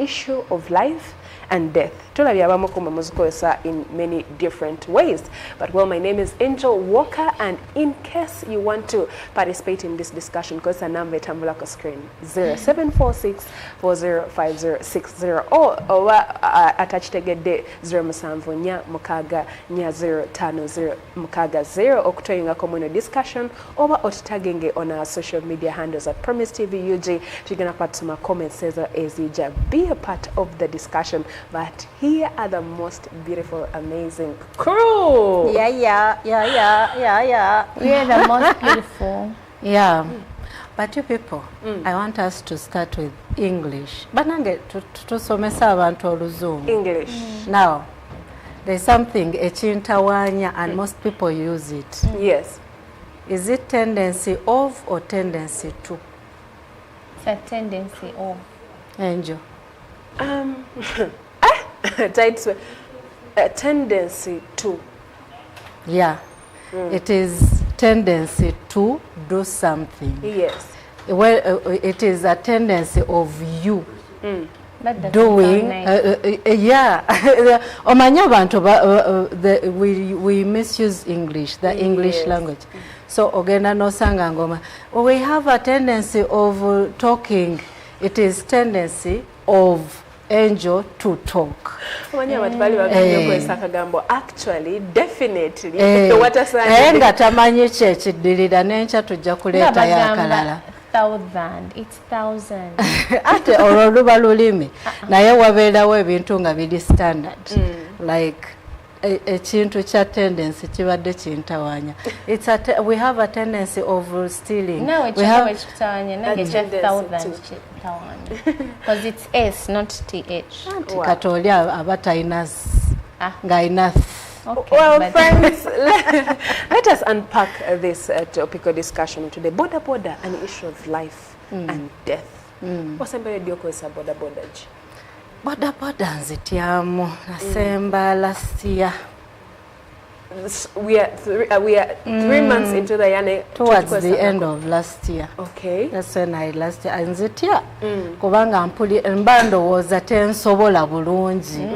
issue of life and death. In many different ways. But well, my name is Angel Walker, and in case you want to participate in this discussion, because a number tambulako screen 0746 405060 or attached tegede 0 mukaga nya 050 mukaga 0 okutoyinga communal discussion oba otutagenge on our social media handles at Promise TV UG. Tigana patuma comments says ezija. Be a part of the discussion. But here are the most beautiful, amazing crew. Yeah. We are the most beautiful. Yeah. But you people, I want us to start with English. But nange tusomesa abantu oluzungu. English. Now, there's something echintawanya and most people use it. Yes. Is it tendency of or tendency to? It's a tendency of. Angel. It's a tendency to. Yeah. It is tendency to do something. Yes. Well, it is a tendency of you doing. Yeah. Omanya bantu we misuse English, the English language. So ogenda no sanga ngoma. We have a tendency of talking. It is tendency of Angel to talk. Actually, definitely. Nga tamanyi kyekiddirira n'enkya tujja kuleeta yakalala. Thousand. It's thousand. Ate olwo luba lulimi naye wabeerawo ebintu nga biri standard. Like ekintu kya tendency kibadde kintawanya. We have a tendency of stealing. No, we have a thousand. Because it's S, not TH. Kati oli aba talina ng'alina. Okay, well, friends, let us unpack this topical discussion today. Boda, an issue of life and death. What's about your Boda? Boda nzityamu nasemba last year. We are 3 months into the year. Towards the end of last year. Okay. That's when I last year. Nzitya kubanga mba ndowooza tensobola bulungi.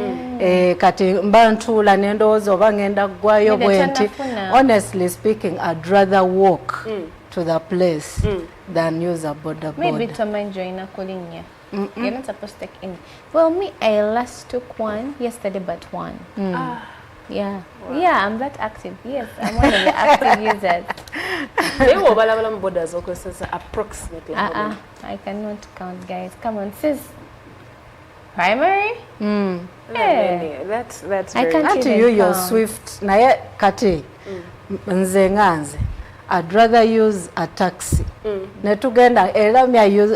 Kati mba ntuula n'endowooza oba ngenda ggwayo bwe nti. Honestly speaking, I'd rather walk to the place than use a boda. Maybe to mind join a calling. You're not supposed to take any. Well, me, I last took one yesterday, but one. Yeah. Wow. Yeah, I'm that active. Yes, I'm one of the active users. Approximately. I cannot count, guys. Come on, sis. Primary? Yeah. That's very can't even you, you're swift. Naye kati nze nganze. I'd rather use a taxi. Netugenda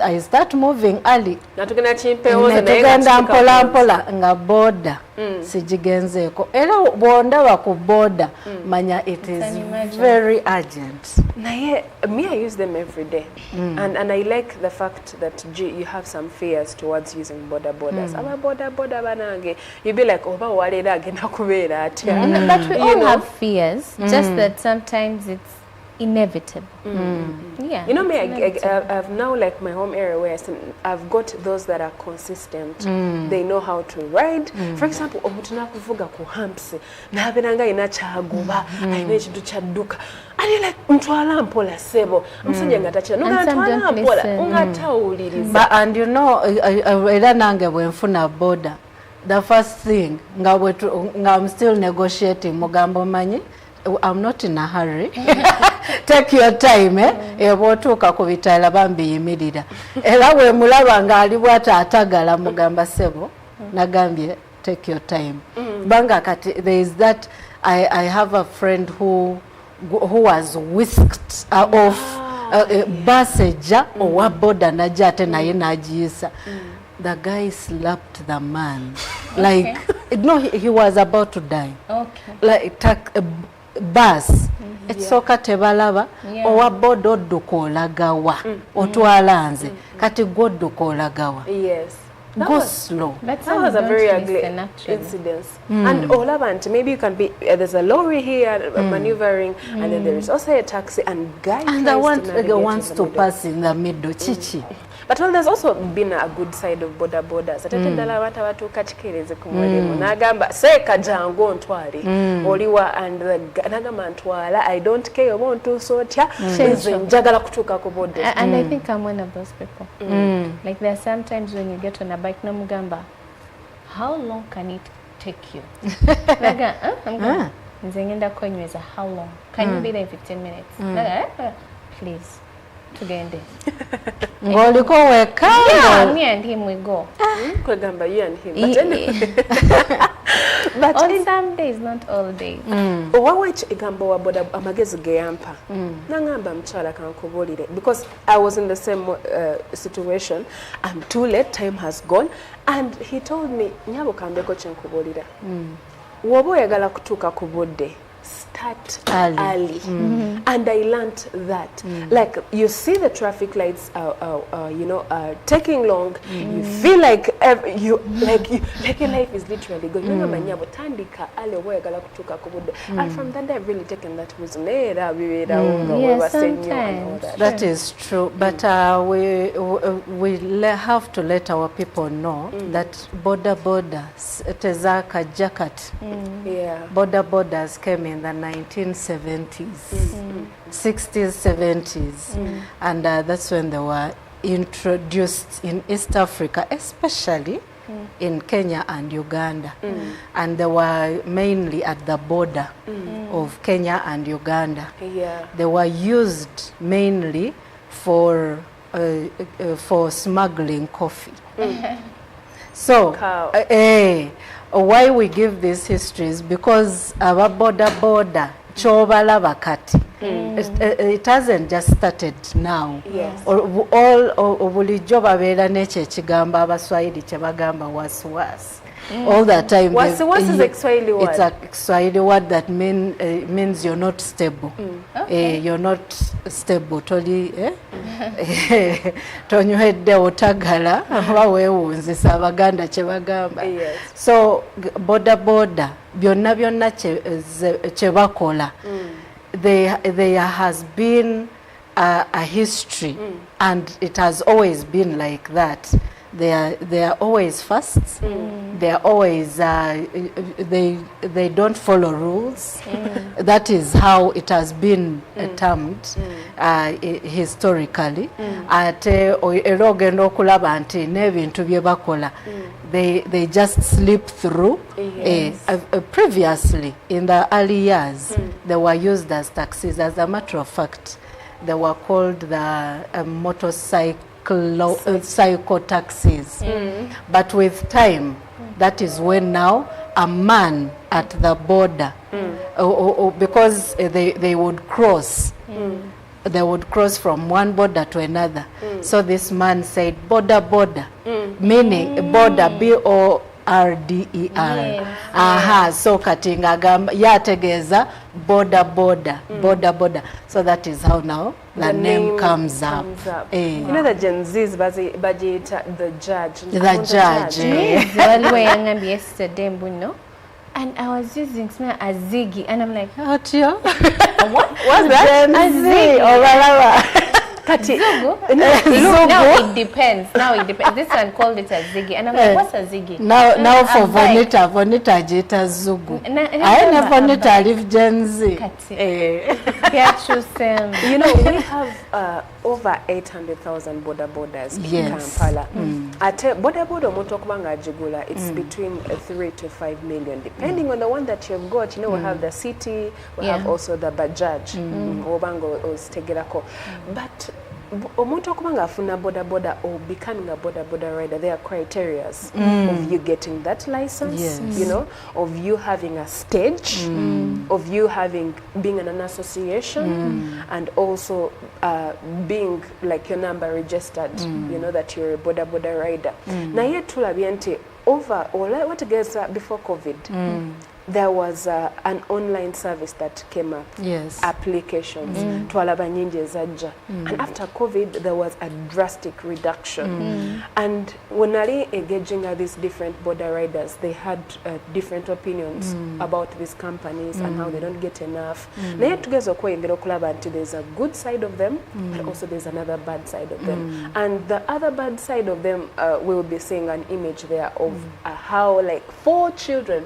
I start moving early. Netugenda mpola nga boda sijigenzeeko. Era bwondaba ku boda manya it is very urgent. Me, I use them every day. And I like the fact that you have some fears towards using bodas. Aba boda banange. You be like, oba walera agenda kubeera atya. But we all have fears. Just that sometimes it's inevitable. Yeah. You know me, I've now like my home area where I've got those that are consistent. They know how to ride. For example, omutuna kuvuga ku humps. Na benanga ina chaguba, aina ekintu kyadduka. Ali like mtwala mpola sebo. Musajja ngatacha. Nuga mtwala mpola. Ungatawuliriza. And you know, era nange bwenfuna boda. The first thing, I'm still negotiating mugambo manyi. I'm not in a hurry. Take your time, Ebotuka ku bitaala bambiyimirira. Era we mulaba nga ali bwata atagala mugamba sebo. Nagambye take your time. Banga kati there is that I have a friend who was whisked off baseja owa boda najja ate naye najiyisa. The guy slapped the man. Like no, he was about to die. Okay. Like bus ekisooka tebalaba owa boda odduka olagawa otwala nze kati gwe odduka olagawa. Yes. go slow. But That was a very ugly listen, actually. incident. And Olavant, maybe you can be, there's a lorry here maneuvering, and then there is also a taxi, and guy And tries I want to navigate wants in to the middle. pass in the middle. Chichi. But well, there's also been a good side of Boda Bodas. Ate ndala abantu abatuukakikirize ku mulimu n'agamba seeka jangu ontwale oliwa and n'agamba ntwala I don't care oba ontuusa otya nze njagala kutuuka ku boda. And I think I'm one of those people. Like there are sometimes when you get on a bike, no mugamba, how long can it take you? Naga, I'm going. Nze ngenda kwenyweza, how long? Can you be there in 15 minutes? Naga, please. Tugende. Ngoliko weka. Yeah, me and him we go. Kwegamba you and him. But anyway. But on some days, not all days. Owawa ekigambo wa boda amagezi geyampa. Nangamba mchala kankubulire because I was in the same situation. I'm too late, time has gone, and he told me nyabo kambeko kyenkubulira. Woba oyagala kutuuka ku budde, start early. And I learned that like you see the traffic lights you know taking long, you feel like your life is literally going. And from that day I've really taken that wisdom. Sometimes. That is true, but we have to let our people know that Boda Bodas, Tezaka Jacket, Boda Bodas came in the 1970s, 60s, 70s, and that's when they were introduced in East Africa, especially in Kenya and Uganda, and they were mainly at the border of Kenya and Uganda. They were used mainly for smuggling coffee. So, why we give these histories? Because our border chobalaba kati. It hasn't just started now. All bulijjo babeera n'ekyo ekigamba abaswahili kye bagamba wasiwasi. All the time. Wasiwasi is a Kiswahili word. It's a Kiswahili word that means you're not stable. You're not stable. Tonywedde otagala oba weewunzisa abaganda kye bagamba. So boda byonna kye bakola. There has been a history and it has always been like that. They are always fast. They are always they don't follow rules. That is how it has been termed historically. Ate erogenda okulaba nti n'ebintu bye bakola they just slip through. Previously in the early years they were used as taxis. As a matter of fact, they were called the cycle taxis. But with time, that is when now a man at the border, because they would cross. They would cross from one border to another. So this man said, border, meaning border, BORDER. So katinga gamba yategeza border. So that is how now the name comes up. You know the Gen Z's budget the judge. The judge. Waliwe yangambi yesterday mbuno. And I was using smell as Ziggy, and I'm like, what you? What's that? A Ziggy. Zugu? Now it depends. This one called it a Ziggy, and I'm like, what's a Ziggy? Now for Vonita jita Zugu. I never Vonita live Gen Z. You know, we have over 800,000 bodas in Kampala. At boda omuntu okubanga ajigula, it's between 3 to 5 million, depending on the one that you've got. You know, we have the city, we have also the Bajaj, Obango or Stegerako. But omuntu okubanga afuna boda or becoming a boda rider, there are criteria of you getting that license, you know, of you having a stage, of you being in an association, and also being like your number registered, you know, that you're a boda rider. Na ye tulabye nti over what gets before COVID, there was an online service that came up. Yes. Applications. Twalaba nyingi ezajja. And after COVID, there was a drastic reduction. And when I engaging these different border riders, they had different opinions about these companies and how they don't get enough. Naye tugeza okweyongera okulaba nti there's a good side of them, but also there's another bad side of them. And the other bad side of them, we'll be seeing an image there of how like 4 children,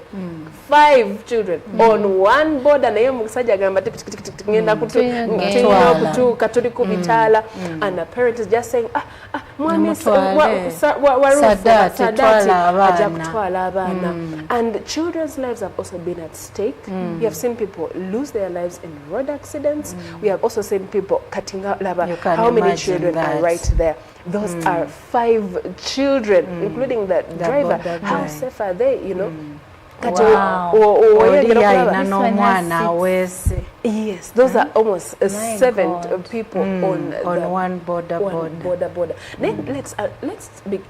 5 children on one border, naye omusajja agamba ngenda kutuuka tuli ku bitaala, and the parent is just saying mwami Sadati ajja kutwala abaana. And children's lives have also been at stake. We have seen people lose their lives in road accidents. We have also seen people cutting out how many children are right there. Those are 5 children, including the driver. How safe are they, you know? Yes, those are almost 7 people on one border. Then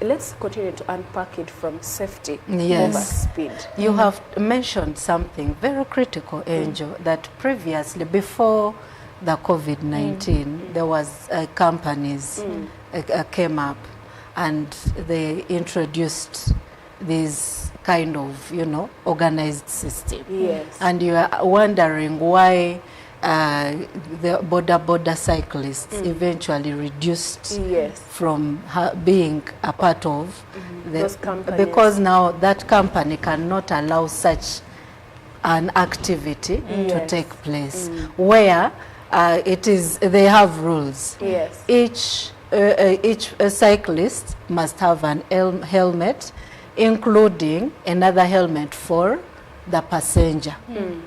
let's continue to unpack it from safety over speed. You have mentioned something very critical, Angel, that previously, before the COVID-19, there was companies came up and they introduced these kind of, you know, organized system. Yes. And you are wondering why the border cyclists eventually reduced from being a part of those companies. Because now that company cannot allow such an activity to take place, where they have rules. Yes. Each cyclist must have an helmet, including another helmet for the passenger.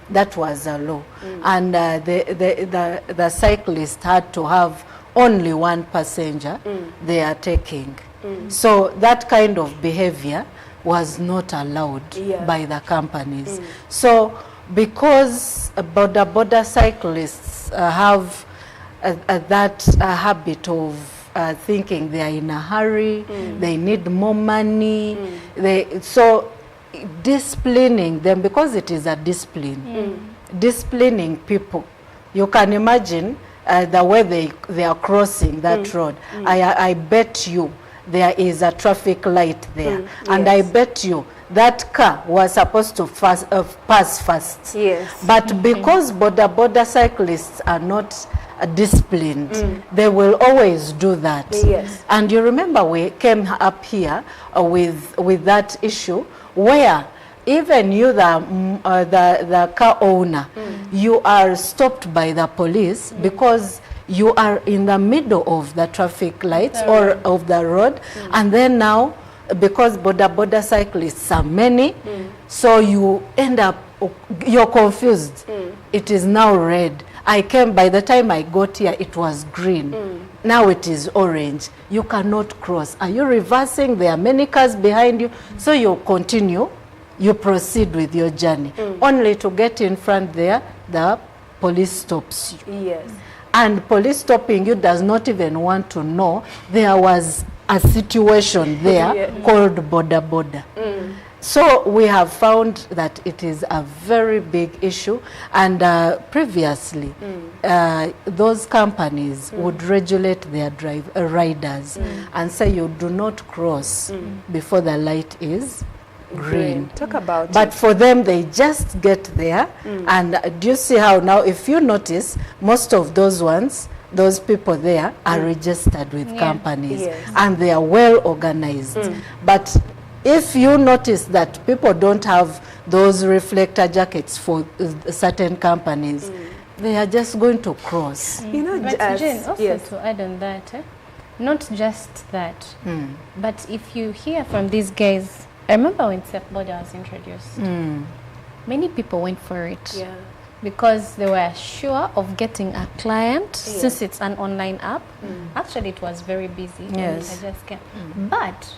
That was a law. And the cyclist had to have only one passenger they are taking. So that kind of behavior was not allowed by the companies. So because border cyclists have that habit of thinking they are in a hurry, they need more money, so disciplining them, because it is a discipline, disciplining people. You can imagine the way they are crossing that road. I bet you there is a traffic light there, and I bet you that car was supposed to pass fast. Yes. But because border cyclists are not disciplined, they will always do that. Yes. And you remember we came up here with that issue where even you, the car owner, you are stopped by the police because you are in the middle of the traffic lights or of the road, and then now because border cyclists are many, so you end up, you're confused. It is now red. By the time I got here, it was green. Now it is orange. You cannot cross. Are you reversing? There are many cars behind you. So you continue, you proceed with your journey. Only to get in front there, the police stops you. Yes. And police stopping you does not even want to know there was a situation there called border. So we have found that it is a very big issue, and previously those companies would regulate their riders and say you do not cross before the light is green. Talk about but for them, they just get there, and do you see how now, if you notice, most of those ones, those people there are registered with companies, and they are well organized. But if you notice that people don't have those reflector jackets for certain companies, they are just going to cross. You know, but Jane, also to add on that, not just that, but if you hear from these guys, I remember when Boda was introduced, many people went for it. Yeah. Because they were sure of getting a client, since it's an online app. Actually, it was very busy. Yes. I just came. But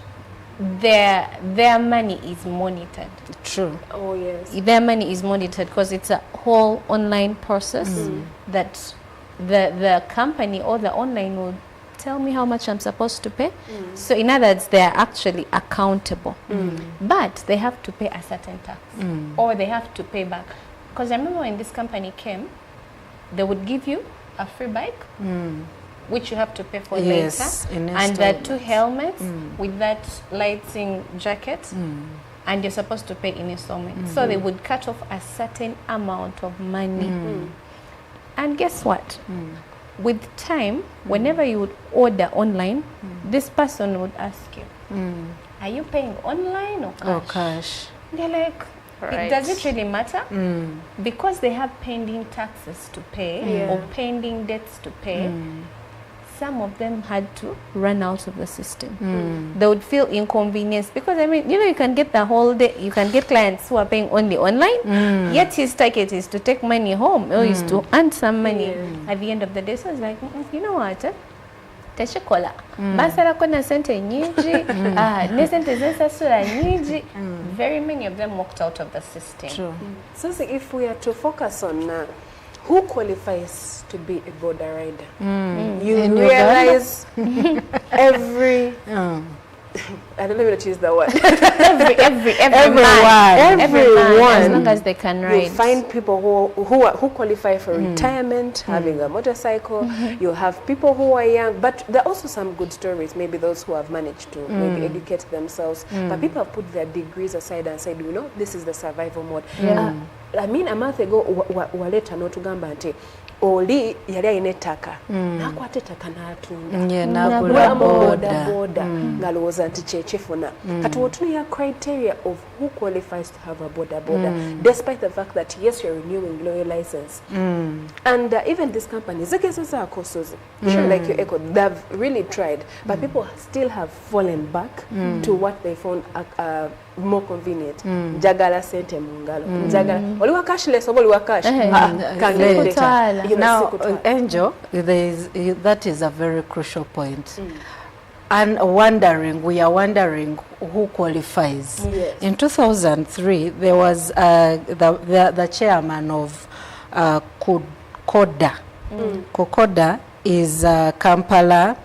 their money is monitored. True. Oh, yes. Their money is monitored because it's a whole online process that the company or the online will tell me how much I'm supposed to pay. So in other words, they are actually accountable. But they have to pay a certain tax or they have to pay back. Because I remember when this company came, they would give you a free bike, which you have to pay for later, and the 2 helmets with that lighting jacket, and you're supposed to pay in installments. So they would cut off a certain amount of money. And guess what? With time, whenever you would order online, this person would ask you, are you paying online or cash? Or cash. They're like, does it really matter? Because they have pending taxes to pay or pending debts to pay, some of them had to run out of the system. They would feel inconvenienced because, I mean, you know, you can get the whole day, you can get clients who are paying only online, yet his target is to take money home or is to earn some money at the end of the day. So it's like, you know what? Teshikola. Basara kona sente nyingi, nesente zensasula nyingi. Very many of them walked out of the system. True. So if we are to focus on who qualifies to be a Boda rider, you In realize every I don't know how to choose the word. everyone, as long as they can ride. You find people who qualify for retirement, having a motorcycle. You have people who are young, but there are also some good stories. Maybe those who have managed to maybe educate themselves. But people have put their degrees aside and said, you know, this is the survival mode. I mean, a month ago, waleta n'otugamba nti oli yali ayina ettaka n'akwata ettaka n'atunda boda ng'alowooza nti kyekifuna kati wotunuya criteria of who qualifies to have a boda despite the fact that yes, you're renewing your license and even these companies zegezezaako sozi like your echo, they've really tried, but people still have fallen back to what they found more convenient. Njagala sente mu ngalo. Njagala oli wa cashless oba oli wa cash. Now, Angel, that is a very crucial point. And we are wondering who qualifies. Yes. In 2003, there was the chairman of Koda. Koda is Kampala.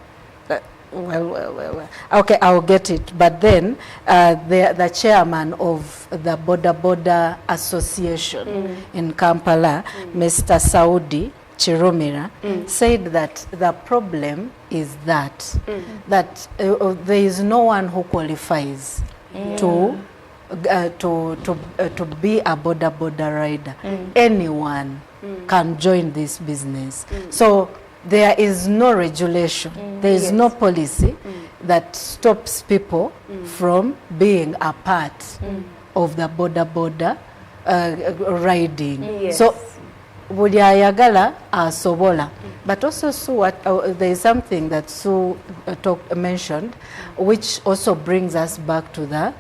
Well. Okay, I'll get it. But then the chairman of the Boda Association in Kampala, Mr. Saudi Chirumira, said that the problem is that there is no one who qualifies to be a Boda rider. Anyone can join this business. So there is no regulation, there is no policy that stops people from being a part of the Boda riding. So buli ayagala asobola. But also there is something that Sue mentioned, which also brings us back to the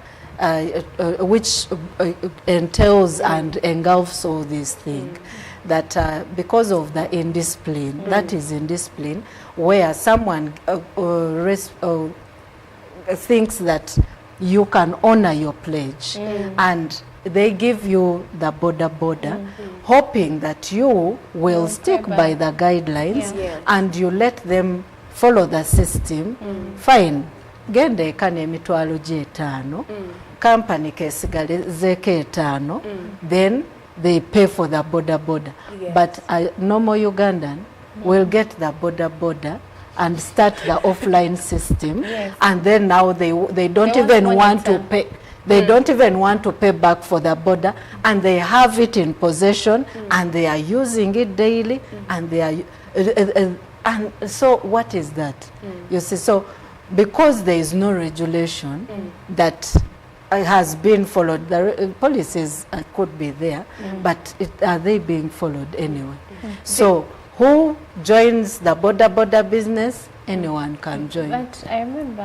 which entails and engulfs all these things. That because of the indiscipline, that is indiscipline, where someone thinks that you can honor your pledge and they give you the Boda, hoping that you will stick by the guidelines and you let them follow the system. Fine. Gende kane emitwalo gye 5, company kesigale zeke 5, then they pay for the Boda. But a normal Ugandan will get the Boda and start the offline system, and then now they don't even want to pay. They don't even want to pay back for the Boda, and they have it in possession, and they are using it daily, and they are and so what is that? You see, so because there is no regulation that has been followed, the policies could be there, but are they being followed anyway? So who joins the Boda business? Anyone can join. But I remember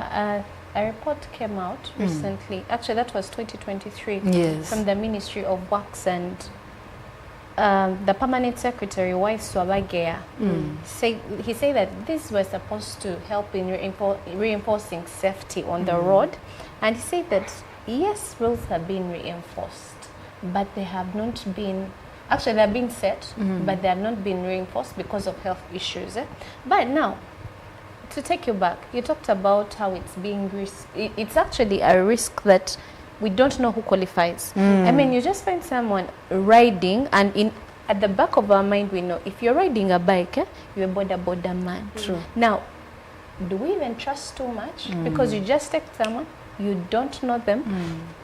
a report came out recently, actually that was 2023, from the Ministry of Works, and the permanent secretary, Wise Swabagea, he said that these were supposed to help in reinforcing safety on the road, and he said that yes, rules have been reinforced, but they have not been, actually they have been set, but they have not been reinforced because of health issues. But now, to take you back, you talked about how it's being it's actually a risk that we don't know who qualifies. I mean, you just find someone riding, and at the back of our mind, we know if you're riding a bike, you're a boda man. True. Now, do we even trust too much? Because you just take someone, you don't know them.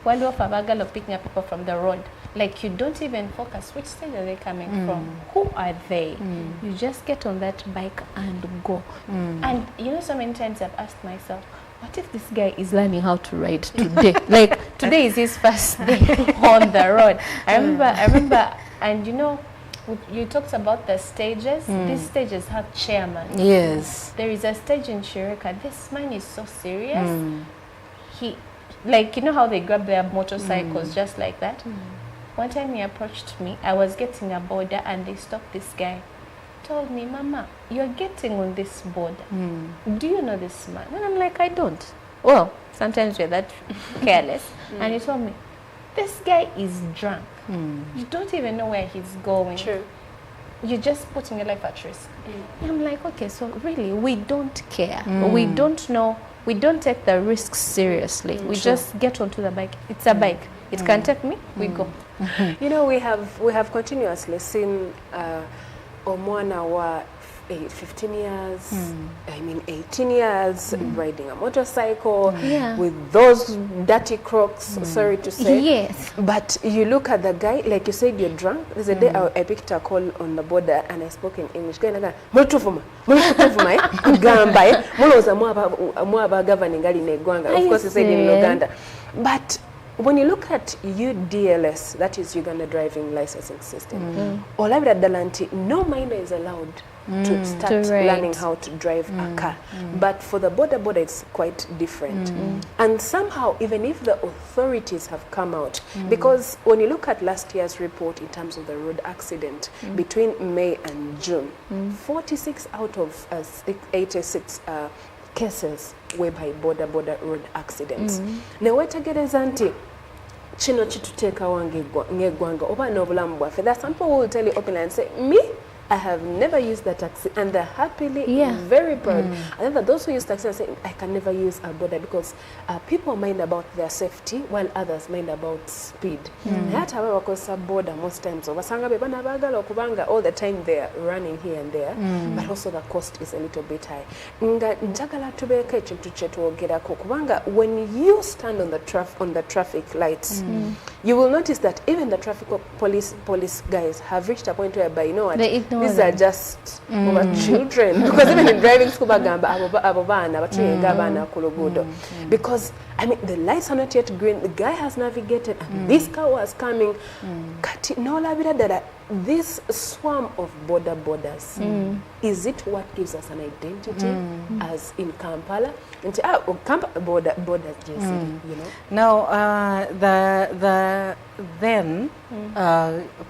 One of our girl of picking up people from the road, like you don't even focus which stage are they coming from, who are they. You just get on that bike and go. And you know, so many times I've asked myself, what if this guy is learning how to ride today? Like today is his first day on the road. I remember, and you know, you talked about the stages. These stages have chairman. Yes. There is a stage in Shireka. This man is so serious. He, like, you know how they grab their motorcycles just like that? One time he approached me. I was getting a border and they stopped this guy. Told me, Mama, you're getting on this border. Do you know this man? And I'm like, I don't. Well, sometimes we're that careless. And he told me, this guy is drunk. You don't even know where he's going. True. You're just putting your life at risk. And I'm like, okay, so really, we don't care. We don't know. We don't take the risks seriously. We just get onto the bike. It's a bike. It can take me. We go. You know, we have continuously seen Omwana wa 15 years, I mean 18 years, riding a motorcycle with those dirty Crocs, sorry to say. Yes. But you look at the guy, like you said, you're drunk. There's a day I picked a call on the border and I spoke in English. Guy naga, mulutufuma, gamba, muloza mwaba governing gali negwanga. Of course, he said in Uganda. But when you look at UDLS, that is Uganda Driving Licensing System, olabira dalanti, no minor is allowed to start learning how to drive a car. But for the border, it's quite different. And somehow, even if the authorities have come out, because when you look at last year's report in terms of the road accident, between May and June, 46 out of 86 cases were by border road accidents. Newetegereza nti chino chituteekawo ng'eggwanga oba n'obulamu bwaffe. There are some people who will tell you openly and say, me, I have never used the taxi, and they're happily very proud. And then that those who use taxi are saying, I can never use a border because people mind about their safety while others mind about speed. Hata abawe bakozesa border most times obasanga be bana baagala okubanga all the time they're running here and there, but also the cost is a little bit high. Nga njagala tubeeko ekintu kye twogerako kubanga when you stand on the traffic lights, you will notice that even the traffic police guys have reached a point whereby, you know what, these are just children. Because even in driving school, because I mean the lights are not yet green, the guy has navigated and this car was coming. This swarm of borders, is it what gives us an identity as in Kampala? And Kampala borders, you know. Now, the then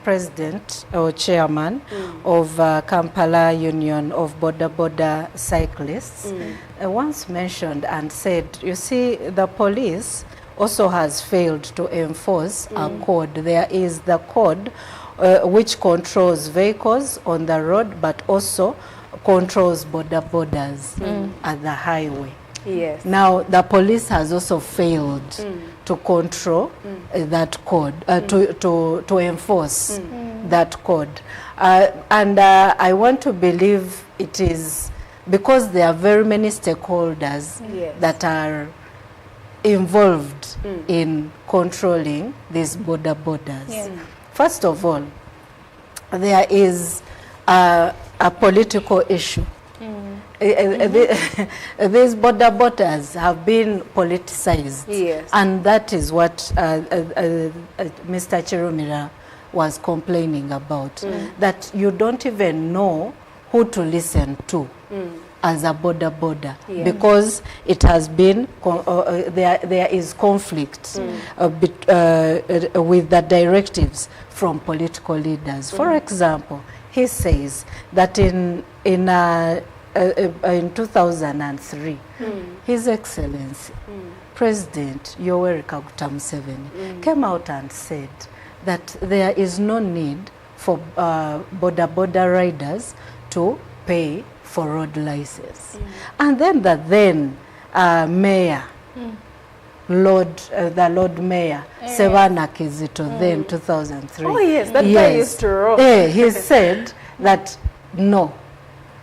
president or chairman of Kampala Union of Boda Cyclists once mentioned and said, you see, the police also has failed to enforce a code. There is the code which controls vehicles on the road, but also controls borders at the highway. Yes. Now, the police has also failed to control that code, to enforce that code. And I want to believe it is because there are very many stakeholders that are involved in controlling these borders. Yeah. First of all, there is a political issue. These borders have been politicized, and that is what Mr. Chirumira was complaining about, that you don't even know who to listen to as a border, because it has been, there is conflict with the directives from political leaders. For example, he says that in 2003, His Excellency, President Yoweri Kaguta Museveni, came out and said that there is no need for border riders to pay for road license. And then the then mayor, the Lord Mayor, Sevana Kizito, then 2003. Oh yes, that guy used to rock. He said that no,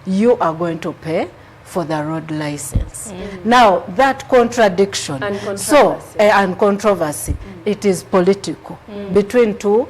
you are going to pay for the road license. Now that contradiction and controversy, it is political between two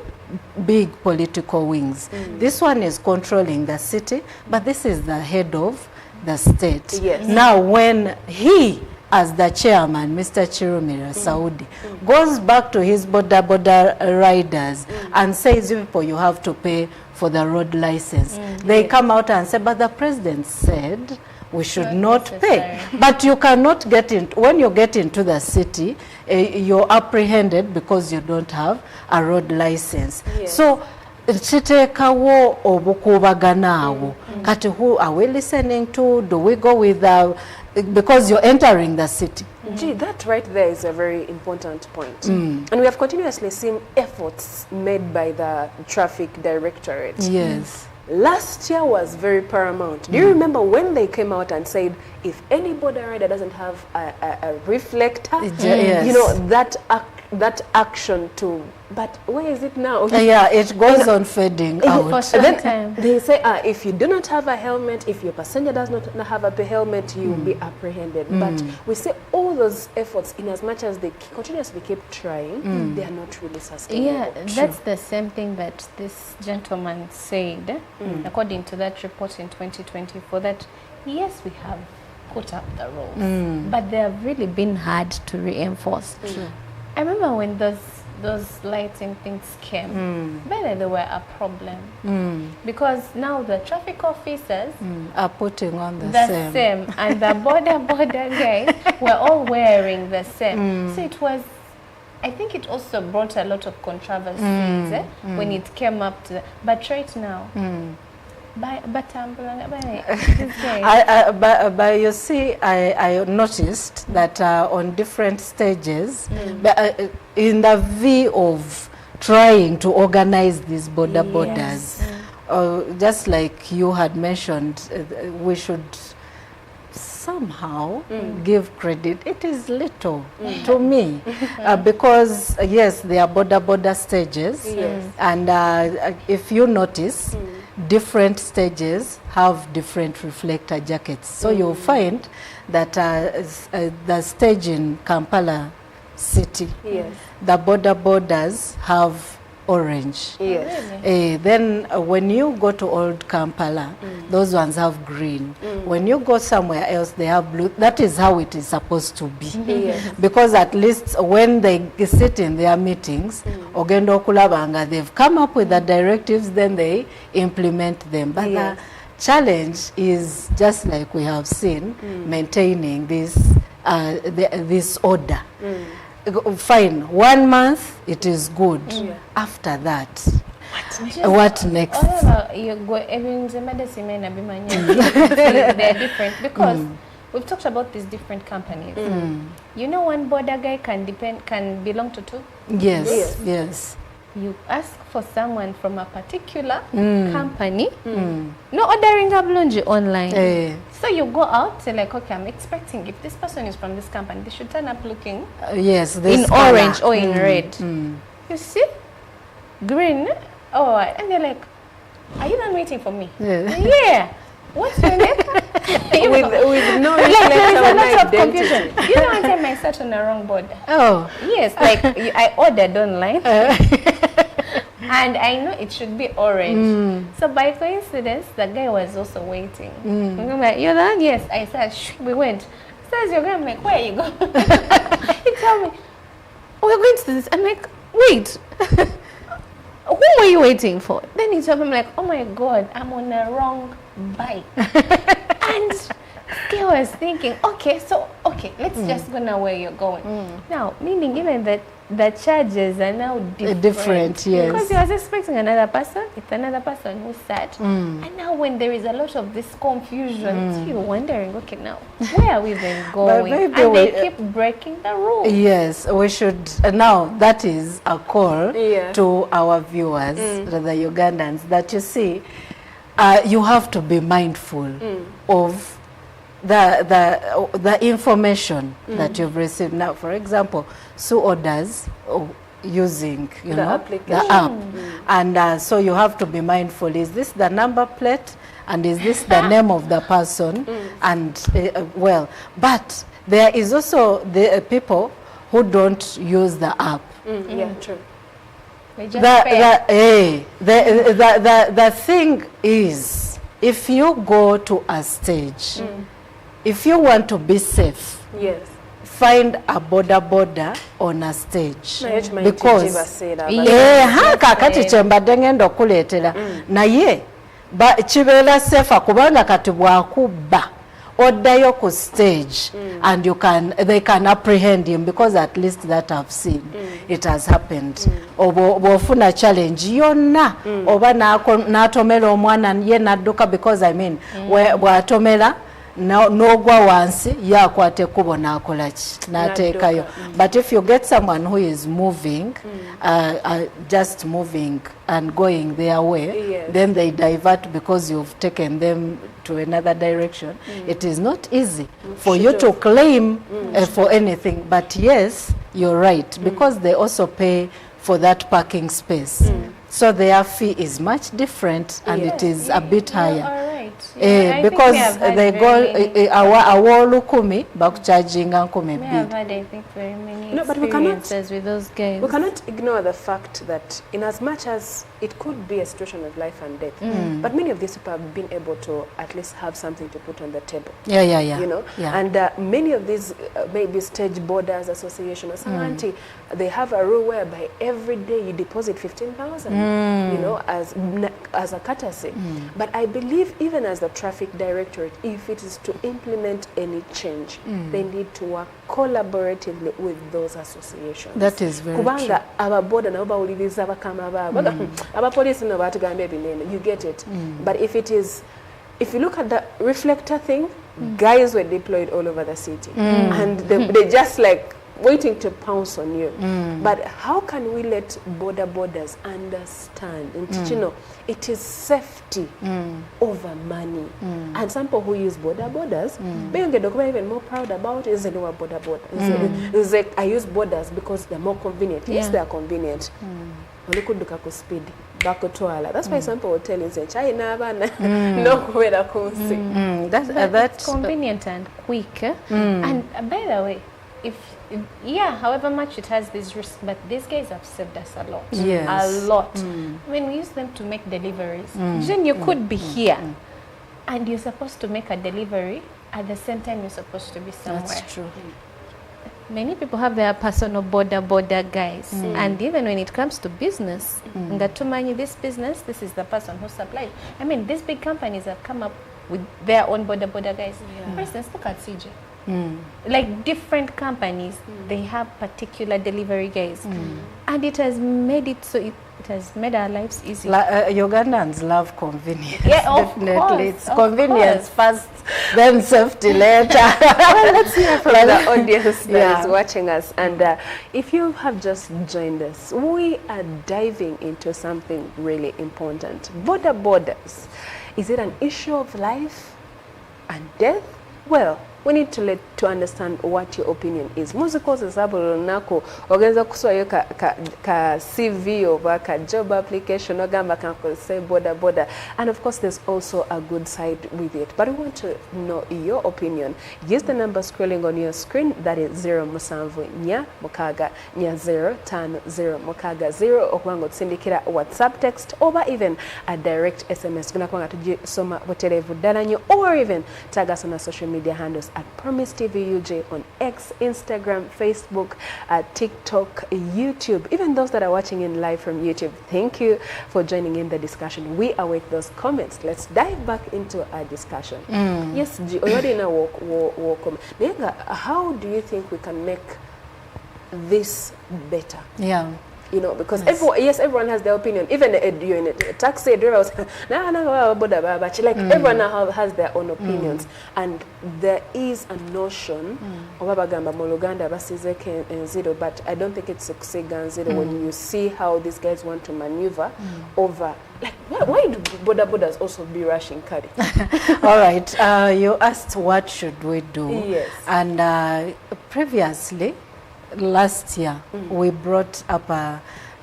big political wings. This one is controlling the city, but this is the head of the state. Yes. Now when he, as the chairman, Mr. Chirumira Saudi, goes back to his Boda riders and says, you people, you have to pay for the road license. They come out and say, but the president said we should not pay. But you cannot get in, when you get into the city, you're apprehended because you don't have a road license. So, chitekawo obukubaganawo. Kati who are we listening to? Do we go with because you're entering the city? Gee, that right there is a very important point. And we have continuously seen efforts made by the traffic directorate. Yes. Last year was very paramount. Do you remember when they came out and said, if any border rider doesn't have a reflector, Yes. you know, that action to, but where is it now? Yeah, it goes on fading out. For some time. They say, if you do not have a helmet, if your passenger does not have a helmet, you will be apprehended. But we say all those efforts, in as much as they continuously keep trying, they are not really sustainable. Yeah, that's the same thing that this gentleman said, according to that report in 2024, that yes, we have put up the rules, but they have really been hard to reinforce. I remember when those lighting things came, but they were a problem because now the traffic officers are putting on the same and the border guys were all wearing the same. So it was, I think it also brought a lot of controversies when it came up to but right now, but you see, I noticed that on different stages, in the view of trying to organize these borders, just like you had mentioned, we should somehow give credit. It is little to me because yes, there are border stages, and if you notice, different stages have different reflector jackets. So you'll find that the stage in Kampala city, the borders have orange. Then when you go to old Kampala, those ones have green. When you go somewhere else, they have blue. That is how it is supposed to be. Because at least when they sit in their meetings, Ogendo Kulabanga, they've come up with the directives, then they implement them. But the challenge is, just like we have seen, maintaining this this order. Fine, 1 month it is good. After that, what next? They're different because we've talked about these different companies. You know, one border guy can belong to two. Yes. You ask for someone from a particular company, no ordering a blonji online. So you go out, say like, okay, I'm expecting if this person is from this company, they should turn up looking in orange or in red. You see? Green. Oh, and they're like, are you not waiting for me? Yeah. What's your name? with no there's a lot of confusion. You know, one time I sat on the wrong border. Oh. Yes, like I ordered online. And I know it should be orange. So by coincidence, the guy was also waiting. I'm like, you're the one? Yes. I said, shh, we went. He says, you're going. I'm like, where are you going? He told me, oh, we're going to this. I'm like, wait. Who were you waiting for? Then he told me, I'm like, oh my God, I'm on the wrong bike. And I was thinking, okay, let's just go now where you're going. Now, meaning even that the charges are now different. Yes. Because you was expecting another person, it's another person who sat. And now when there is a lot of this confusion, you're wondering, okay, now, where are we then going? And they keep breaking the rules. Yes, we should, now that is a call to our viewers, the Ugandans, that you see, you have to be mindful of the information that you've received. Now, for example, Sue orders using the app, and so you have to be mindful. Is this the number plate, and is this the name of the person? And well, but there is also the people who don't use the app. Yeah, true. They just pay. The thing is, if you go to a stage, if you want to be safe, Yes. find a boda on a stage, because kakati kyembadde ngenda okuleetera naye kibeera safe kubanga kati bwakubba oddayo ku stage and they can apprehend him, because at least that I've seen it has happened. Bw'ofuna challenge yonna oba n'atomera omwana ye n'adduka, because I mean bw'atomera n'ogwa wansi yakwata ekkubo n'akola ki n'ateekayo. But if you get someone who is moving, just moving and going their way, then they divert because you've taken them to another direction. It is not easy for you to claim for anything. But yes, you're right, because they also pay for that parking space. So their fee is much different, and it is a bit higher. All right. Because they go our lukumi bakucharginga nkumi We have had, I think, very many No, but we cannot- experiences with those guys. We cannot ignore the fact that in as much as it could be a situation of life and death, but many of these people have been able to at least have something to put on the table. Yeah. You know, and many of these maybe stage borders association or some they have a rule whereby every day you deposit 15,000, you know, as a courtesy. But I believe even as the traffic directorate, if it is to implement any change, they need to work collaboratively with those associations. That is very true. Kubanga ababoda nabo bawuliriza bakama baabo abapoliisi no batugamba ebinene, you get it. But if you look at the reflector thing, guys were deployed all over the city, and they just like waiting to pounce on you. But how can we let borders understand and you know it is safety over money? And some people who use borders, they're even more proud about is the lower border. It's like, I use borders because they're more convenient. Yes, they are convenient. Speed. That's why some people will tell you, China, no kuwera kunsi. That's convenient and quick. And by the way, however much it has this risk, but these guys have saved us a lot. Yes. A lot. When we use them to make deliveries, then you could be here and you're supposed to make a delivery at the same time you're supposed to be somewhere. That's true. Many people have their personal border guys, and even when it comes to business, ngatumani this business, this is the person who supplies. I mean, these big companies have come up with their own border guys. For instance, look at CJ. Like different companies, they have particular delivery guys, and it has made it so it has made our lives easy. Ugandans love convenience. Yeah, of definitely. course, It's of convenience course. first, then safety later. Well, let's hear from the audience that is watching us. And if you have just joined us, we are diving into something really important. Borders. Is it an issue of life and death? Well, we need to understand what your opinion is. Musical zaburo nako ogenza kuswayo ka CV or ka job application ogamba can say border. And of course there's also a good side with it. But we want to know your opinion. Use the number scrolling on your screen, that is 0 musanvu nya mukaga nya 050 mukaga 0 okwango tsindikira WhatsApp text or even a direct SMS guna kwanga tujisoma botelevu dalanyo, or even tag us on our social media handles at Promise TV UJ on X, Instagram, Facebook, TikTok, YouTube. Even those that are watching in live from YouTube, thank you for joining in the discussion. We await those comments. Let's dive back into our discussion. Yes, already now walk. How do you think we can make this better? Yeah. you know, because everyone has their opinion. Even you're in a taxi driver was like everyone now has their own opinions, and there is a notion of abagamba muluganda basizeke nziro, but I don't think it's succeeding nziro when you see how these guys want to maneuver over. Like, why do bodas also be rushing Kari? All right, you asked what should we do. Yes. And previously, last year, we brought up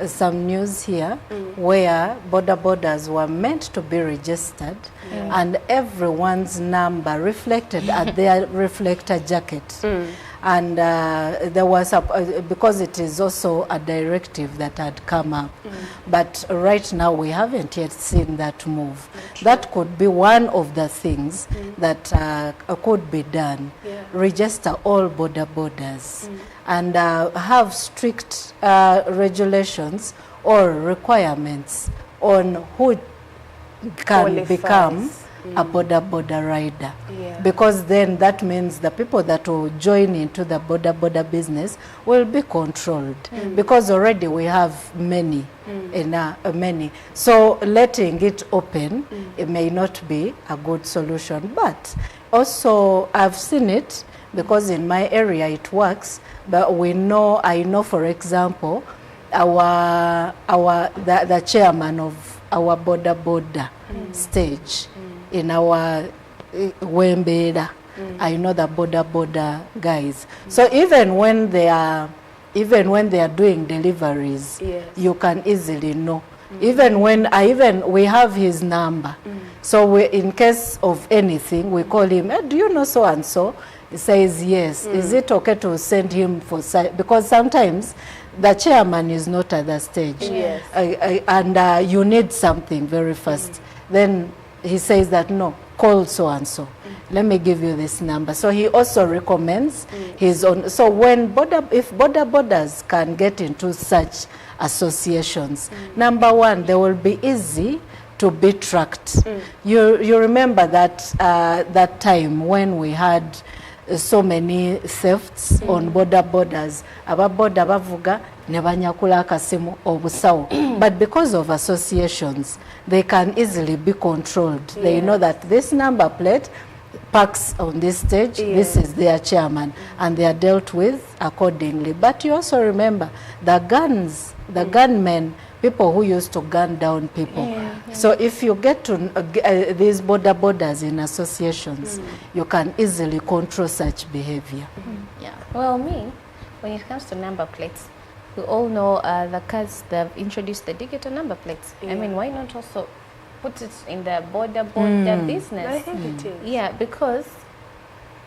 some news here where bodas were meant to be registered and everyone's number reflected at their reflector jacket. And there was because it is also a directive that had come up, but right now we haven't yet seen that move. That could be one of the things that could be done. Register all bodas and have strict regulations or requirements on who can become a boda rider, because then that means the people that will join into the boda business will be controlled, because already we have many, many. So letting it open, it may not be a good solution, but also I've seen it because in my area it works. But I know, for example, the chairman of our boda stage in our Wembeda, I know the boda guys. So even when they are doing deliveries, you can easily know. Even when we have his number, so in case of anything, we call him. Do you know so and so? He says yes. Is it okay to send him for because sometimes the chairman is not at the stage, and you need something very fast. Then he says that no, call so and so. Let me give you this number. So he also recommends his own. So when if bodas can get into such associations, number one, they will be easy to be tracked. You remember that that time when we had so many thefts on bodas. Ababoda bavuga ne banyakula akasimu obusawo. But because of associations, they can easily be controlled. They know that this number plate parks on this stage, this is their chairman, and they are dealt with accordingly. But you also remember the guns, the gunmen, people who used to gun down people. So if you get to these bodas in associations, you can easily control such behavior. Yeah. Well, when it comes to number plates, we all know the cars, they've introduced the digital number plates. I mean, why not also put it in the boda business? I think it is. Yeah, because,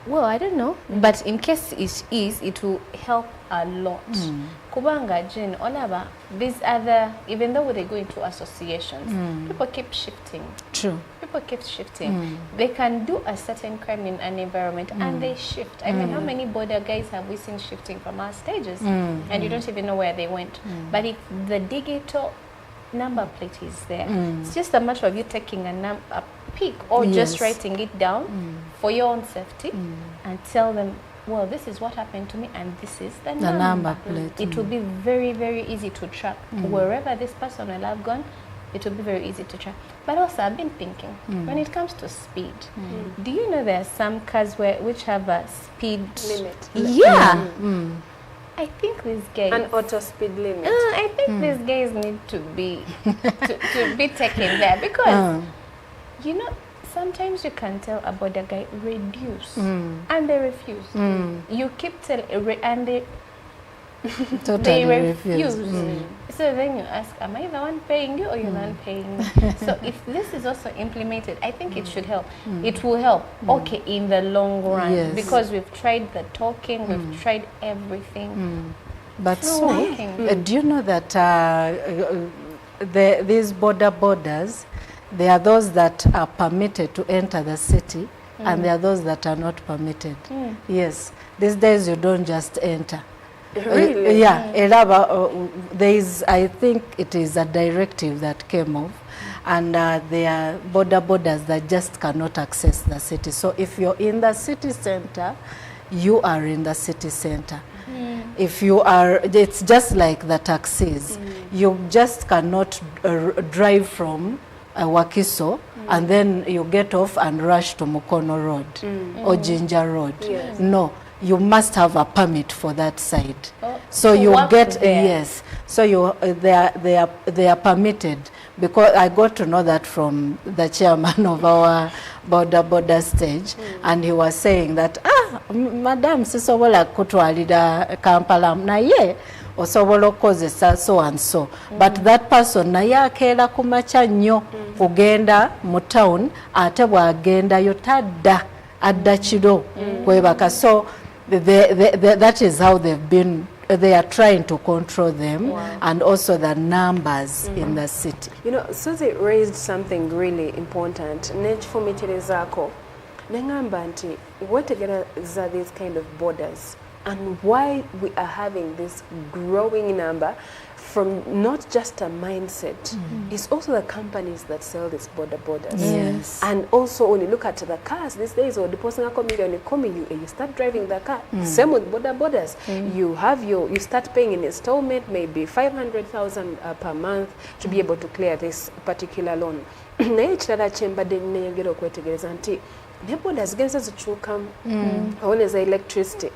well, I don't know, but in case it is, it will help a lot. Kubanga, Jane, Olaba, these other, even though they go into associations, people keep shifting. True. People keep shifting. They can do a certain crime in an environment and they shift. I mean, how many border guys have we seen shifting from our stages? And you don't even know where they went. But if the digital number plate is there, it's just a matter of you taking a pic or just writing it down for your own safety and tell them, well, this is what happened to me and this is the number plate. It will be very, very easy to track. Wherever this person will have gone, it will be very easy to track. But also, I've been thinking, when it comes to speed, do you know there are some cars which have a speed limit? Yeah. I think these guys... An auto speed limit. I think these guys need to be to be taken there because, you know, sometimes you can tell about the guy, reduce, and they refuse. You keep telling, and they Totally refuse. So then you ask, am I the one paying you or you're the one paying me? So if this is also implemented, I think it should help. It will help, okay, in the long run, because we've tried the talking, we've tried everything. But so, do you know that these bodas, there are those that are permitted to enter the city and there are those that are not permitted. Yes, these days you don't just enter. Really? There is, I think it is a directive that came off, and there are bodas that just cannot access the city. So if you're in the city center, you are in the city center. If you are, it's just like the taxis. you just cannot drive from Wakiso and then you get off and rush to Mukono Road or Ginger Road. Yes. No, you must have a permit for that site. Oh, So to you work get there. yes. So you they are permitted, because I got to know that from the chairman of our Boda stage, and he was saying that madam sisobola kutwalira Kampala naye osobola okozesa so and so, but that person naye akeera kumacha nnyo kugenda mu town ate bwagenda yo tadda adda kiro kwebaka. So that is how they are trying to control them. And also the numbers in the city. You know, Susie raised something really important. Nechifumitirizaako nengamba nti wetegereza these kind of borders and why we are having this growing number from not just a mindset, it's also the companies that sell these borders. Yes. And also when you look at the cars these days, or depositing a million you start driving the car. Same with borders. You start paying an installment, maybe 500,000 per month to be able to clear this particular loan. Naye ekirala kyembadde nneyongera okwetegereza nti ne borders zigenza zikyukamu awoneza electricity.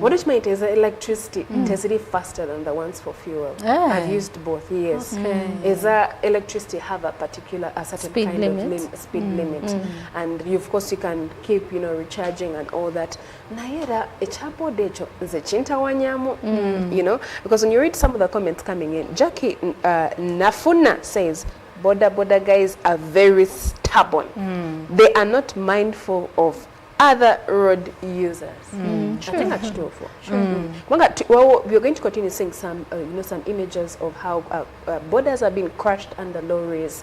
What do you mean is electricity teziri faster than the ones for fuel. I've used both, yes. Is electricity have a certain Speed kind limit. of speed limit, and of course you can keep recharging and all that. Naera echaboda ekyo nze kintawanyamu, because when you read some of the comments coming in, Jackie Nafuna says Boda guys are very stubborn. They are not mindful of other road users. I think that's true. Well, we're going to continue seeing some, some images of how borders are being crushed under lorries.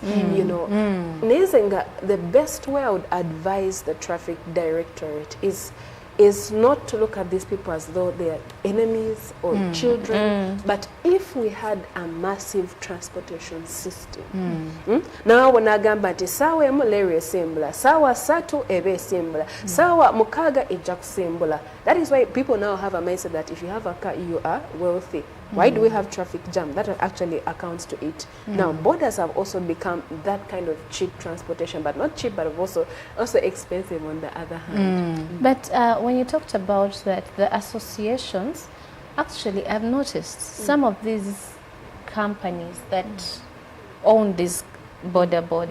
Nezenga, the best way I would advise the traffic directorate is not to look at these people as though they are enemies or children, but if we had a massive transportation system. Now wanagamba nti sawa emu lere esimbula, sawa satu ebe esimbula, sawa mukaga ejja kusimbula. That is why people now have a mindset that if you have a car, you are wealthy. Why do we have traffic jam? That actually accounts to it. Now, borders have also become that kind of cheap transportation, but not cheap, but also expensive on the other hand. But when you talked about that, the associations, actually, I've noticed some of these companies that own these borders,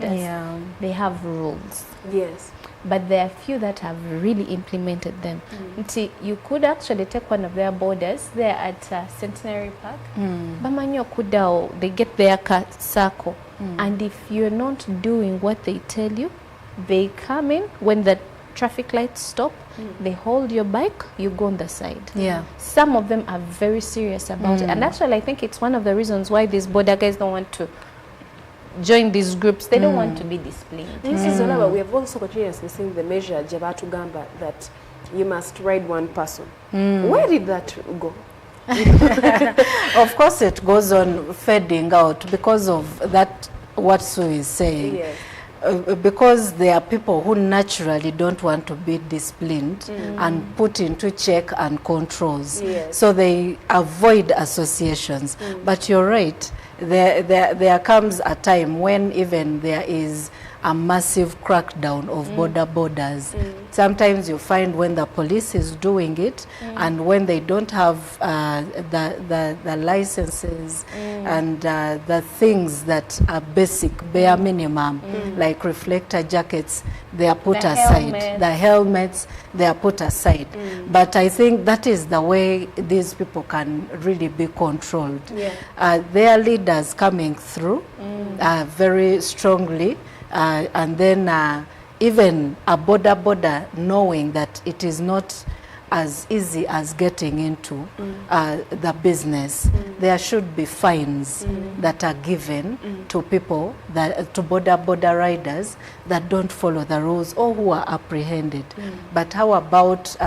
they have rules. Yes. But there are few that have really implemented them. See, you could actually take one of their borders there at Centenary Park. Bamanyo Kudao, they get their circle. And if you're not doing what they tell you, they come in when the traffic lights stop, they hold your bike, you go on the side. Some of them are very serious about it. And actually, I think it's one of the reasons why these border guys don't want to join these groups. They don't want to be disciplined. This is all about, we have also continuously seen the measure Jabatu Gamba that you must ride one person. Where did that go? Of course it goes on fading out because of that, what Sue is saying. Yes. Because there are people who naturally don't want to be disciplined and put into check and controls. So they avoid associations. But you're right, there comes a time when even there is a massive crackdown of borders. Sometimes you find when the police is doing it and when they don't have the licenses and the things that are basic, bare minimum, like reflector jackets, they are put aside. The helmets, they are put aside. But I think that is the way these people can really be controlled. Their leaders coming through very strongly. And then even a border knowing that it is not as easy as getting into the business. There should be fines that are given to people, to border riders that don't follow the rules or who are apprehended. But how about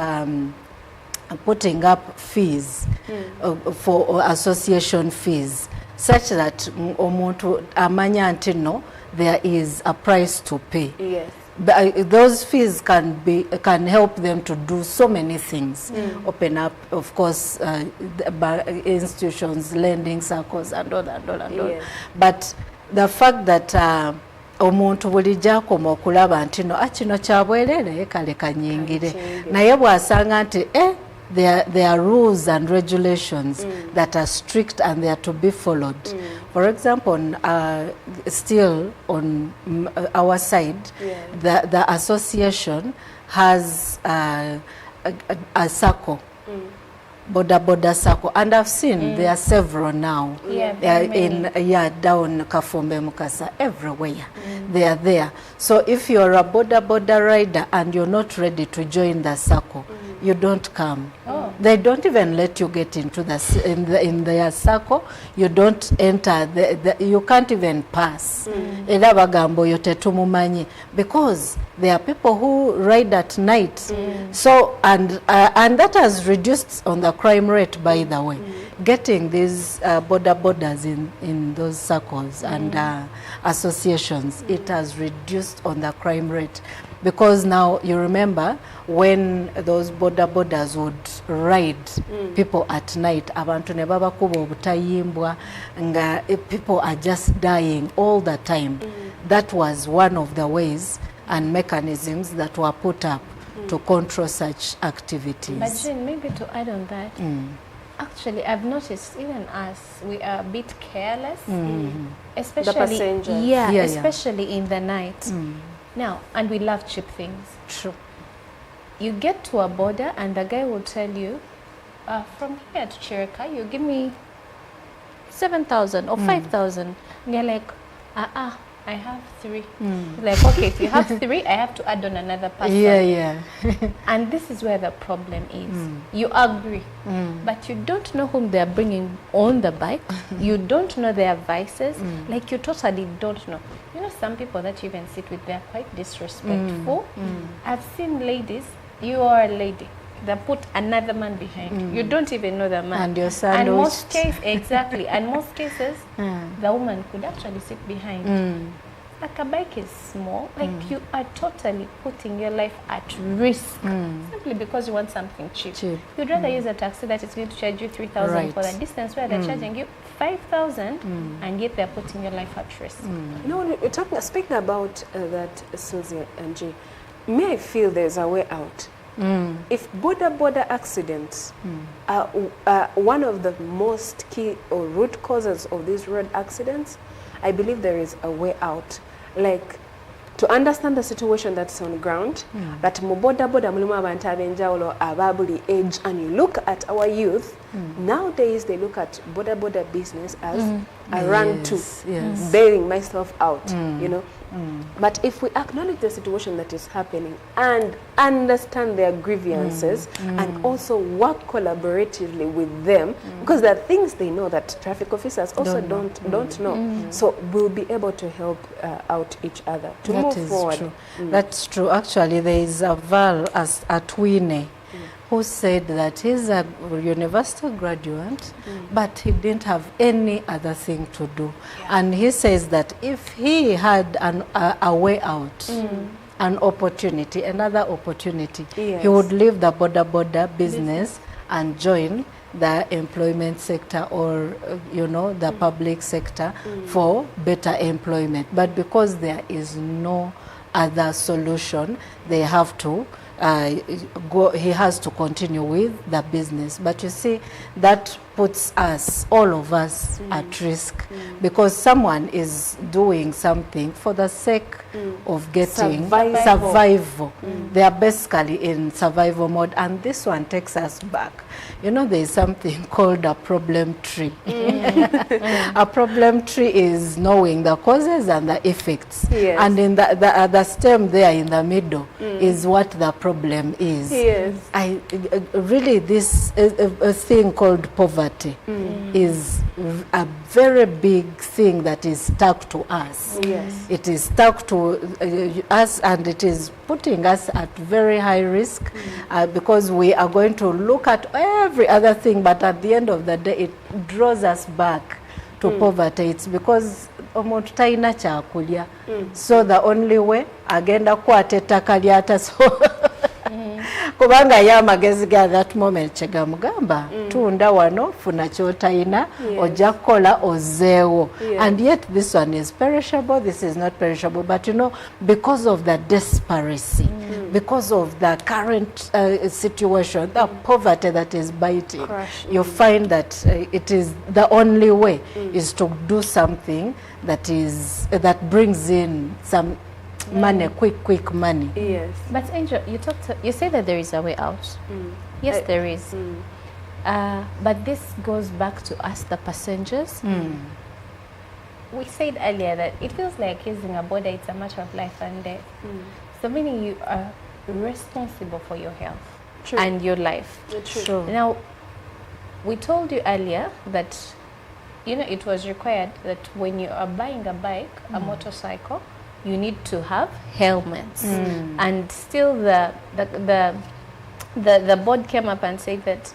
putting up fees for association fees, such that omuntu amanya nti no, there is a price to pay. those fees can help them to do so many things. Open up, of course, institutions, lending circles, and all. Yes. But the fact that omuntu bulijja akoma okulaba nti no kino kya bwereere kale kanyingire naye bw'asanga nti there are rules and regulations that are strict and they are to be followed. For example, still on our side, the association has a circle, Boda circle, and I've seen there are several now. Down Kafumbe Mukasa, everywhere. They are there. So if you're a Boda rider and you're not ready to join the circle, you don't come. They don't even let you get into in their circle. You don't enter. You can't even pass. Because there are people who ride at night. So and that has reduced on the crime rate, by the way. Getting these bodas in those circles and associations, it has reduced on the crime rate. Because now you remember when those bodas would ride people at night, abantu ne babakuba obutayimbwa nga people are just dying all the time. That was one of the ways and mechanisms that were put up to control such activities. But Jane, maybe to add on that, actually I've noticed even us, we are a bit careless, especially the passengers. Especially in the night. Now, and we love cheap things. True. You get to a border and the guy will tell you, from here to Chirika, you give me 7,000 or 5,000. And you're like, I have 3. Like, okay, if you have 3, I have to add on another person. And this is where the problem is. You agree, but you don't know whom they are bringing on the bike. You don't know their vices. Like, you totally don't know. You know, some people that you even sit with, they're quite disrespectful. I've seen ladies, you are a lady, they put another man behind you. You don't even know the man. And your son. And most cases, exactly. And most cases, the woman could actually sit behind. Like, a bike is small. Like, you are totally putting your life at risk simply because you want something cheap. You'd rather use a taxi that is going to charge you 3,000 for the distance, where they're charging you 5,000, and yet they're putting your life at risk. You know, we're speaking about that, Susie and G, may I feel there's a way out. If Boda accidents are one of the most key or root causes of these road accidents, I believe there is a way out. Like, to understand the situation that's on ground, that mu boda mulimu abantu abenjawulo ababuli age, and you look at our youth, nowadays they look at boda business as a run to, bailing myself out, you know. But if we acknowledge the situation that is happening and understand their grievances and also work collaboratively with them, because there are things they know that traffic officers also don't know. So we'll be able to help out each other to move forward. True. That's true. Actually, there is a Val at Wine who said that he's a university graduate, but he didn't have any other thing to do. And he says that if he had a way out, an opportunity, another opportunity, he would leave the boda business and join the employment sector or, you know, the public sector for better employment. But because there is no other solution, they have to he has to continue with the business. But you see, that puts us, all of us, at risk, because someone is doing something for the sake of getting survival. They are basically in survival mode, and this one takes us back. You know, there is something called a problem tree. A problem tree is knowing the causes and the effects. And in the stem there in the middle is what the problem is. Really, this a thing called poverty is a very big thing that is stuck to us. It is stuck to us, and it is putting us at very high risk because we are going to look at every other thing, but at the end of the day, it draws us back to poverty. It's because omuntu talina kyakulya so the only way agenda kukwata ettaka lyataso kubanga ye amagezi ga that moment kyegamugamba tunda wano funa kyotalina ojja kukola ozeewo and yet this one is perishable, this is not perishable, but you know, because of the desperacy, because of the current situation, the poverty that is biting, you find that it is the only way is to do something that brings in some money, quick money. Yes. But Angel, you say that there is a way out. Yes, there is. But this goes back to us, the passengers. We said earlier that it feels like using a Boda, it's a matter of life and death. So meaning you are responsible for your health and your life. True. Now, we told you earlier that, you know, it was required that when you are buying a bike, a motorcycle, you need to have helmets. And still the board came up and said that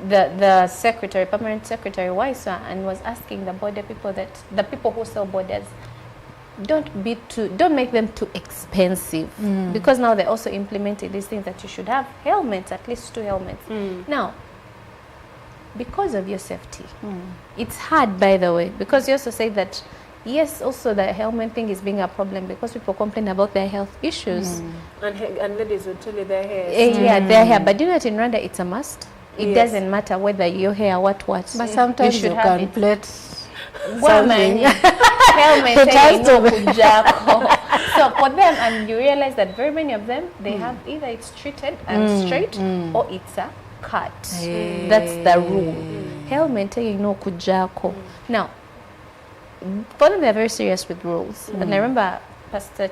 the secretary, permanent secretary Waisa, and was asking the border people that the people who sell borders, don't make them too expensive, because now they also implemented these things that you should have helmets, at least 2 helmets. Now, because of your safety, it's hard, by the way, because you also say that yes, also the helmet thing is being a problem because people complain about their health issues. And ladies will tell you their hair. Yeah, their hair. But do you know that in Rwanda it's a must? It doesn't matter whether your hair, what. But sometimes you can plate something. Helmet saying no kujako. So for them, and you realize that very many of them, they have either it's treated and straight or it's a cut. That's the rule. Helmet saying no kujako. Now, for them, they're very serious with rules. And I remember Pastor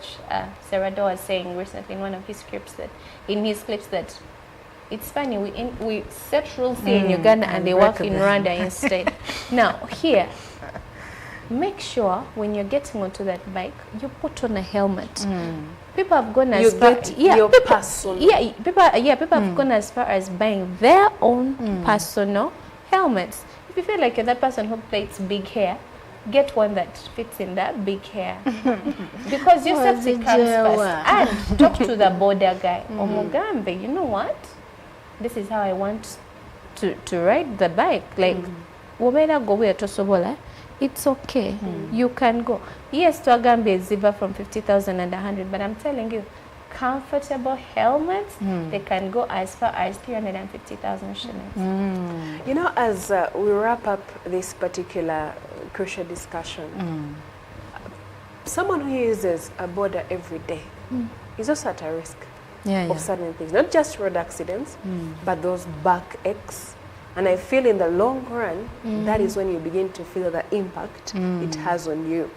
Serrado was saying recently in one of his clips that it's funny, we set rules here in Uganda and they work in Rwanda instead. Now, here, make sure when you're getting onto that bike, you put on a helmet. People have gone as far, people have gone as far as buying their own personal helmets. If you feel like you're that person who plaits big hair, get one that fits in that big hair. Because your safety comes first. And talk to the border guy. Omugambe, you know what? This is how I want to ride the bike. Like, it's okay. You can go. Yes, to Agambe is Ziva from 50,000 and 100, but I'm telling you, comfortable helmets, they can go as far as 350,000 shillings. You know, as we wrap up this particular crucial discussion, someone who uses a Boda every day is also at a risk of certain things, not just road accidents, but those back aches. And I feel in the long run, that is when you begin to feel the impact it has on you.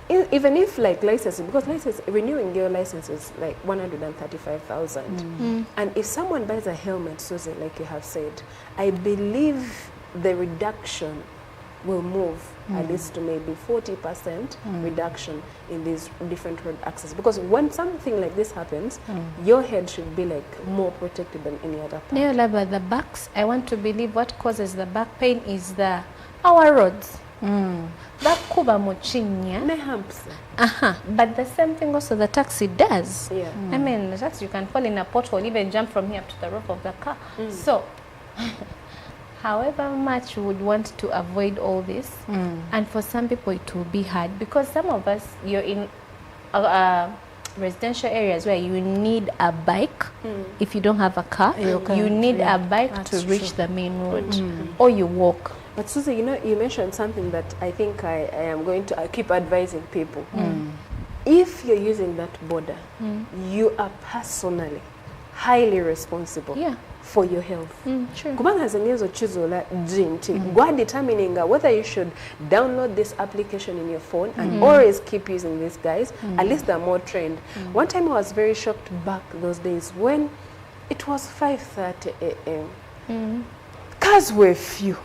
Even if like licenses, because renewing your license is like 135,000. And if someone buys a helmet, Susie, like you have said, I believe the reduction will move at least to maybe 40% reduction in these different road access. Because when something like this happens, your head should be like more protected than any other part. Yeah, like the backs, I want to believe what causes the back pain is our roads. That kuba muchinya. But the same thing also the taxi does. Yeah. I mean, the taxi, you can fall in a pothole, even jump from here up to the roof of the car. So, however much we would want to avoid all this, and for some people it will be hard, because some of us, you're in residential areas where you need a bike. If you don't have a car, you need a bike to reach the main road, or you walk. But Susie, you know, you mentioned something that I think I am going to keep advising people. If you're using that Boda, you are personally highly responsible for your health. Kubanga zenyezo chizola jinti. Gwa determining whether you should download this application in your phone and always keep using these guys. At least they're more trained. One time I was very shocked back those days when it was 5:30 a.m. Cars were few.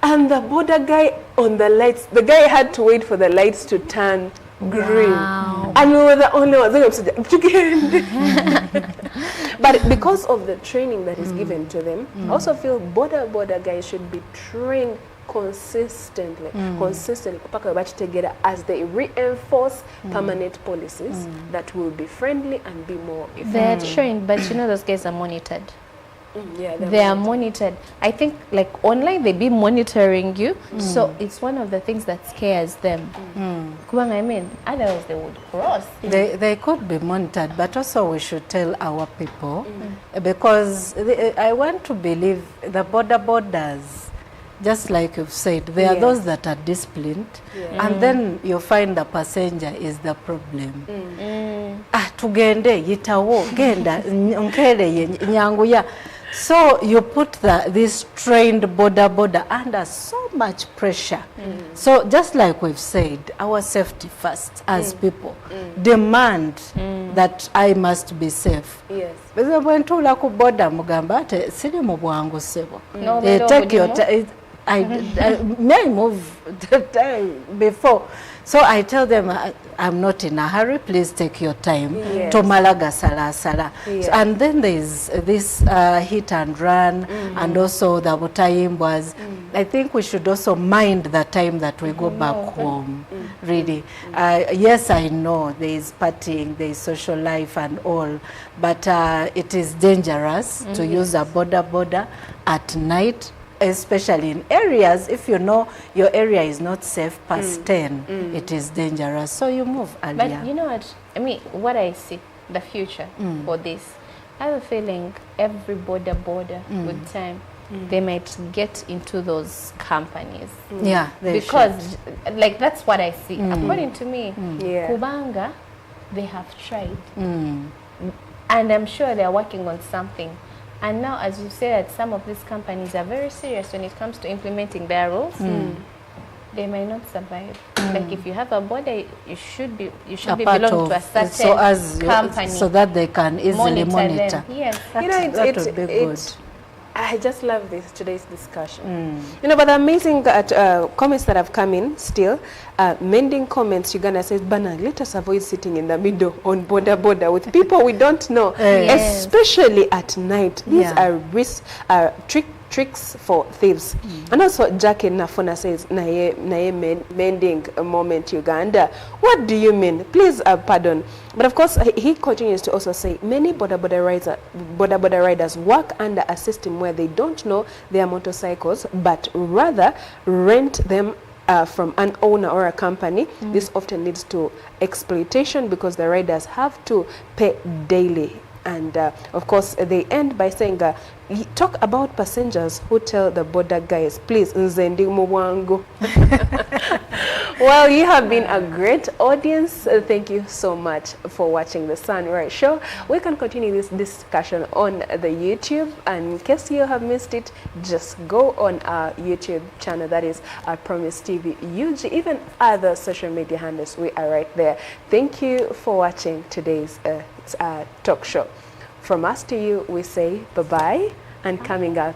And the border guy on the lights, the guy had to wait for the lights to turn green. And we were the only ones. But because of the training that is given to them, I also feel border guys should be trained consistently mpaka bakitegera as they reinforce permanent policies that will be friendly and be more effective. They're trained, but you know those guys are monitored. Yeah, They are monitored. I think like online they be monitoring you, so it's one of the things that scares them. I mean, otherwise they would cross. They could be monitored, but also we should tell our people because I want to believe the borders, just like you've said, there are those that are disciplined, and then you find the passenger is the problem. Tugende yitawo genda nkere nyanguya. So you put this trained border under so much pressure. So just like we've said, our safety first as people demand that I must be safe. Yes. When tula ku border mugamba ate siri mu bwangu sebo. Take your time. I may move before. So I tell them, I'm not in a hurry, please take your time. To Malaga Sala. Yes. So, and then there's this hit and run, and also the Butayimbwas. I think we should also mind the time that we go back home, really. Yes, I know there is partying, there is social life and all, but it is dangerous to use a border at night, especially in areas, if you know your area is not safe past 10, it is dangerous. So you move earlier. But you know what? I mean, what I see, the future for this, I have a feeling every border with time, they might get into those companies. Yeah, because like that's what I see. According to me, Kubanga, they have tried. And I'm sure they're working on something. And now, as you said, some of these companies are very serious when it comes to implementing their rules. They may not survive. Like if you have a border, you should be belong to a certain company, so that they can easily monitor. Yes, that would be good. I just love today's discussion. You know, but the amazing comments that have come in still, mending comments, Uganda says, Bana, let us avoid sitting in the middle on border with people we don't know, especially at night. These are tricks for thieves. And also Jackie Nafuna says, naye mending moment Uganda. What do you mean? Please pardon. But of course he continues to also say many border riders work under a system where they don't know their motorcycles but rather rent them from an owner or a company. This often leads to exploitation because the riders have to pay daily. And of course they end by saying talk about passengers who tell the border guys, please nzendi muwango. Well, you have been a great audience. Thank you so much for watching the Sunrise Show. We can continue this discussion on the YouTube, and in case you have missed it, just go on our YouTube channel, that is Promise TV UG, even other social media handles, we are right there. Thank you for watching today's talk show. From us to you, we say bye-bye, and coming up